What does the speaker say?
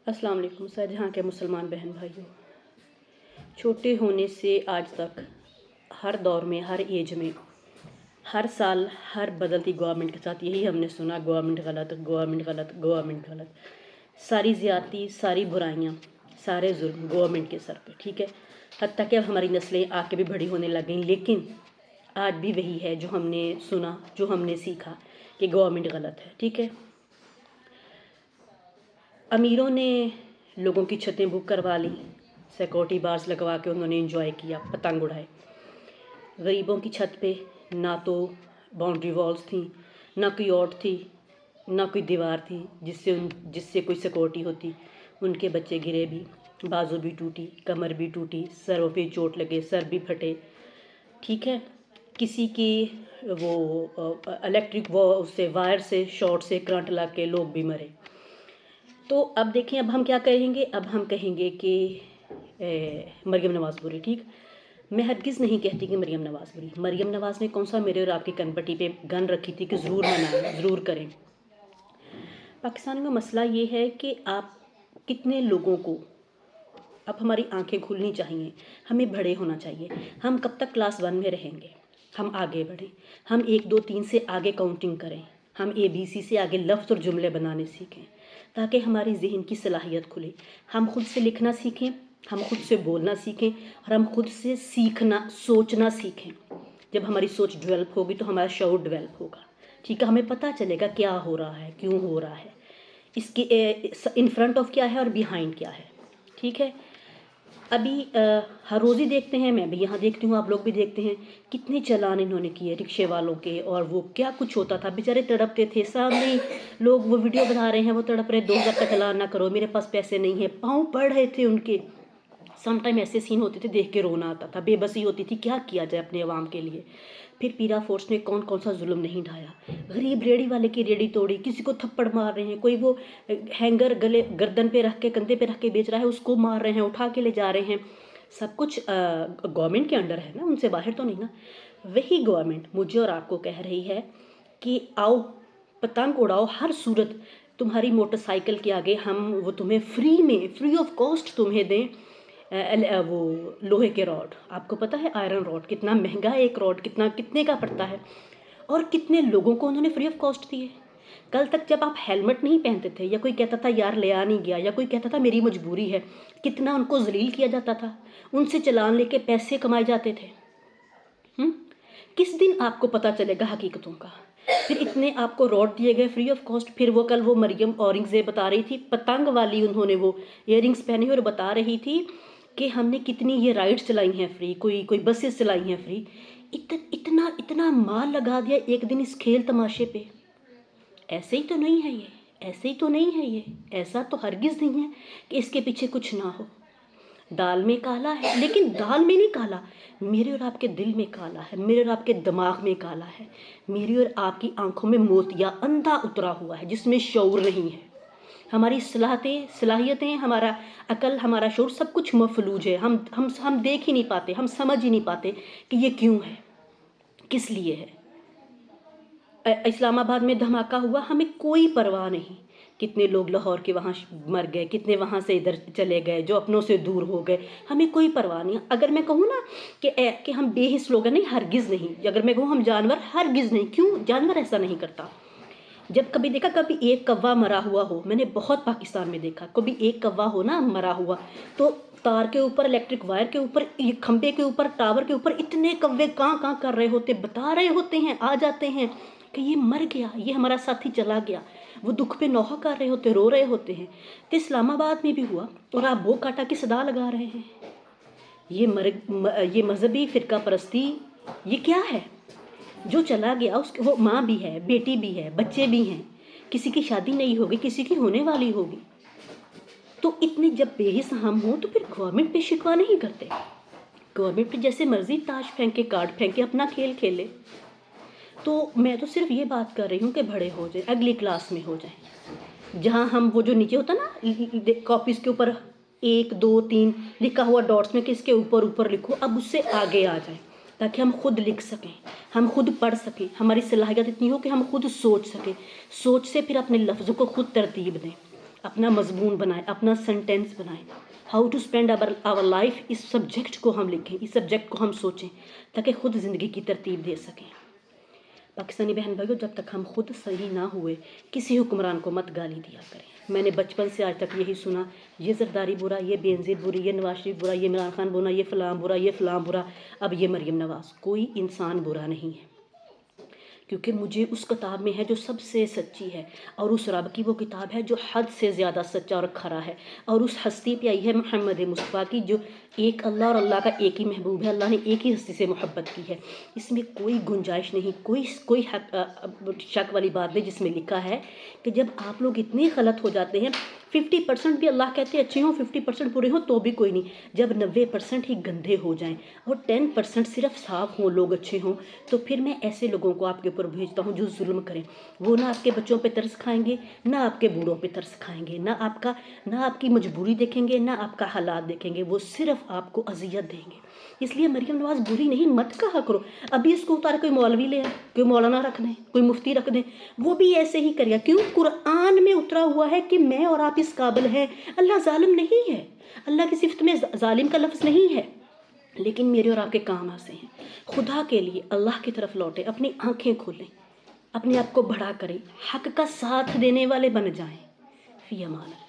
अस्सलाम वालेकुम सर, जहाँ के मुसलमान बहन भाइयों। छोटे होने से आज तक हर दौर में, हर एज में, हर साल, हर बदलती गवर्नमेंट के साथ यही हमने सुना, गवर्नमेंट गलत, गवर्नमेंट गलत, गवर्नमेंट गलत। सारी ज़्यादती, सारी बुराइयाँ, सारे जुल्म गवर्नमेंट के सर पे, ठीक है। हत्ता कि अब हमारी नस्लें आके भी बड़ी होने लग गई, लेकिन आज भी वही है जो हमने सुना, जो हमने सीखा कि गवर्नमेंट गलत है, ठीक है। अमीरों ने लोगों की छतें बुक करवा ली, सिक्योरिटी बार्स लगवा के उन्होंने एंजॉय किया, पतंग उड़ाए। गरीबों की छत पे ना तो बाउंड्री वॉल्स थी, ना कोई और थी, ना कोई दीवार थी जिससे कोई सिक्योरिटी होती। उनके बच्चे गिरे भी, बाजू भी टूटी, कमर भी टूटी, सरों पे चोट लगे, सर भी फटे, ठीक है। किसी की वो इलेक्ट्रिक वो उससे वायर से शॉर्ट से करंट लग के लोग भी मरे। तो अब देखें, अब हम क्या कहेंगे, अब हम कहेंगे कि मरियम नवाज़ बुरी, ठीक। मैं हरगिज़ नहीं कहती कि मरियम नवाज़ बुरी। मरियम नवाज़ ने कौन सा मेरे और आपकी कनपट्टी पे गन रखी थी कि ज़रूर मनाएं, ज़रूर करें। पाकिस्तान में मसला ये है कि आप कितने लोगों को, अब हमारी आंखें खुलनी चाहिए, हमें बड़े होना चाहिए। हम कब तक क्लास 1 में रहेंगे? हम आगे बढ़ें, हम 1 2 3 से आगे काउंटिंग करें, हम ABC से आगे लफ्ज़ और जुमले बनाने सीखें, ताकि हमारी ज़हन की सलाहियत खुले। हम खुद से लिखना सीखें, हम खुद से बोलना सीखें, और हम खुद से सीखना, सोचना सीखें। जब हमारी सोच डेवलप होगी तो हमारा शऊर डेवलप होगा, ठीक है। हमें पता चलेगा क्या हो रहा है, क्यों हो रहा है, इसके इन फ्रंट ऑफ क्या है और बिहाइंड क्या है, ठीक है। अभी हर रोज़ ही देखते हैं, मैं भी यहाँ देखती हूँ, आप लोग भी देखते हैं, कितने चालान इन्होंने किए रिक्शे वालों के, और वो क्या कुछ होता था, बेचारे तड़पते थे। सामने लोग वो वीडियो बना रहे हैं, वो तड़प रहे, 2000 का चालान ना करो, मेरे पास पैसे नहीं है, पाँव पड़ रहे थे उनके। सम टाइम ऐसे सीन होते थे, देख के रोना आता था, बेबसी होती थी, क्या किया जाए अपने अवाम के लिए। फिर पीरा फोर्स ने कौन कौन सा जुल्म नहीं ढाया। गरीब रेड़ी वाले की रेड़ी तोड़ी, किसी को थप्पड़ मार रहे हैं, कोई वो हैंगर गले गर्दन पे रख के, कंधे पे रख के बेच रहा है, उसको मार रहे हैं, उठा के ले जा रहे हैं। सब कुछ गवर्नमेंट के अंडर है ना, उनसे बाहर तो नहीं ना। वही गवर्नमेंट मुझे और आपको कह रही है कि आओ पतंग उड़ाओ, हर सूरत तुम्हारी मोटरसाइकिल के आगे हम वो तुम्हें फ्री में, फ्री ऑफ कॉस्ट तुम्हें दें वो लोहे के रॉड। आपको पता है आयरन रॉड कितना महंगा है, एक रॉड कितने का पड़ता है, और कितने लोगों को उन्होंने फ्री ऑफ कॉस्ट दिए। कल तक जब आप हेलमेट नहीं पहनते थे, या कोई कहता था यार ले आ नहीं गया, या कोई कहता था मेरी मजबूरी है, कितना उनको जलील किया जाता था, उनसे चालान लेके पैसे कमाए जाते थे। किस दिन आपको पता चलेगा हकीकतों का? फिर इतने आपको रॉड दिए गए फ्री ऑफ कॉस्ट। फिर वो कल वो मरियम औरंगज़ेब बता रही थी, पतंग वाली, उन्होंने वो इयरिंग्स पहनी और बता रही थी कि हमने कितनी ये राइड्स चलाई हैं फ्री, कोई बसेस चलाई हैं फ्री। इतना इतना माल लगा दिया एक दिन इस खेल तमाशे पे। ऐसे ही तो नहीं है ये, ऐसे ही तो नहीं है ये, ऐसा तो हरगिज़ नहीं है कि इसके पीछे कुछ ना हो। दाल में काला है, लेकिन दाल में नहीं काला, मेरे और आपके दिल में काला है, मेरे और आपके दिमाग में काला है, मेरी और आपकी आंखों में मोतिया अंधा उतरा हुआ है, जिसमें शऊर नहीं है। हमारी सलाहियतें, हमारा अकल, हमारा शऊर, सब कुछ मफलूज है। हम देख ही नहीं पाते, हम समझ ही नहीं पाते कि ये क्यों है, किस लिए है। इस्लामाबाद में धमाका हुआ, हमें कोई परवाह नहीं। कितने लोग लाहौर के वहाँ मर गए, कितने वहाँ से इधर चले गए, जो अपनों से दूर हो गए, हमें कोई परवाह नहीं। अगर मैं कहूँ ना कि हम बेहिस लोग हैं, नहीं, हरगिज़ नहीं। अगर मैं कहूँ हम जानवर, हरगिज़ नहीं। क्यों? जानवर ऐसा नहीं करता। जब कभी देखा, कभी एक कौवा मरा हुआ हो, मैंने बहुत पाकिस्तान में देखा, कभी एक कौवा हो ना मरा हुआ, तो तार के ऊपर, इलेक्ट्रिक वायर के ऊपर, खंबे के ऊपर, टावर के ऊपर इतने कौवे काँ कर रहे होते, बता रहे होते हैं, आ जाते हैं कि ये मर गया, ये हमारा साथी चला गया। वो दुख पे नौहा कर रहे होते, रो रहे होते हैं। तो इस्लामाबाद में भी हुआ, और आप बो काटा की सदा लगा रहे हैं। ये मजहबी फ़िरका परस्ती, ये क्या है? जो चला गया उसके, वो माँ भी है, बेटी भी है, बच्चे भी हैं, किसी की शादी नहीं होगी, किसी की होने वाली होगी। तो इतने जब बेहिस हम हों तो फिर गवर्नमेंट पे शिकवा नहीं करते। गवर्नमेंट पे जैसे मर्जी ताश फेंके, कार्ड फेंके, अपना खेल खेले। तो मैं तो सिर्फ ये बात कर रही हूँ कि बड़े हो जाए, अगली क्लास में हो जाए, जहाँ हम वो जो नीचे होता ना कॉपीज़ के ऊपर 1 2 3 लिखा हुआ डॉट्स में कि इसके ऊपर ऊपर लिखो, अब उससे आगे आ जाए, ताकि हम खुद लिख सकें, हम खुद पढ़ सकें, हमारी सलाहियत इतनी हो कि हम खुद सोच सकें, सोच से फिर अपने लफ्ज़ों को खुद तरतीब दें, اپنا مضمون بنائیں، اپنا سینٹینس بنائیں. How to spend our life, اس سبجیکٹ کو ہم لکھیں، اس سبجیکٹ کو ہم سوچیں تاکہ خود زندگی کی ترتیب دے سکیں. پاکستانی بہن بھائیوں، جب تک ہم خود صحیح نہ ہوئے کسی حکمران کو مت گالی دیا کریں. میں نے بچپن سے آج تک یہی سنا، یہ زرداری برا، یہ بینظیر بری، یہ نواز شریف برا، یہ عمران خان برا، یہ فلاں برا، یہ فلاں برا، اب یہ مریم نواز. کوئی انسان برا نہیں ہے، کیونکہ مجھے اس کتاب میں ہے جو سب سے سچی ہے، اور اس رب کی وہ کتاب ہے جو حد سے زیادہ سچا اور کھرا ہے، اور اس ہستی پہ آئی ہے محمد مصطفیٰ کی، جو ایک اللہ اور اللہ کا ایک ہی محبوب ہے. اللہ نے ایک ہی ہستی سے محبت کی ہے. اس میں کوئی گنجائش نہیں، کوئی شک والی بات نہیں، جس میں لکھا ہے کہ جب آپ لوگ اتنے غلط ہو جاتے ہیں، 50% بھی اللہ کہتے اچھے ہوں، 50% برے ہوں تو بھی کوئی نہیں، جب 90% ہی گندے ہو جائیں اور 10% صرف صاف ہوں، لوگ اچھے ہوں، تو پھر میں ایسے لوگوں کو آپ کے اوپر بھیجتا ہوں جو ظلم کریں. وہ نہ آپ کے بچوں پہ ترس کھائیں گے، نہ آپ کے بوڑھوں پہ ترس کھائیں گے، نہ آپ کی مجبوری دیکھیں گے، نہ آپ کا حالات دیکھیں گے، وہ صرف آپ کو اذیت دیں گے. اس لیے مریم نواز بری نہیں مت کہا کرو. ابھی اس کو اتار کوئی مولوی لے آئے، کوئی مولانا رکھ دیں، کوئی مفتی رکھ دیں، وہ بھی ایسے ہی کرے گا. کیوں؟ قرآن میں اترا ہوا ہے کہ میں اور آپ اس قابل ہیں. اللہ ظالم نہیں ہے، اللہ کی صفت میں ظالم کا لفظ نہیں ہے، لیکن میرے اور آپ کے کام ایسے ہیں. خدا کے لیے اللہ کی طرف لوٹیں، اپنی آنکھیں کھولیں، اپنے آپ کو بڑا کریں، حق کا ساتھ دینے والے بن جائیں. فی امان اللہ.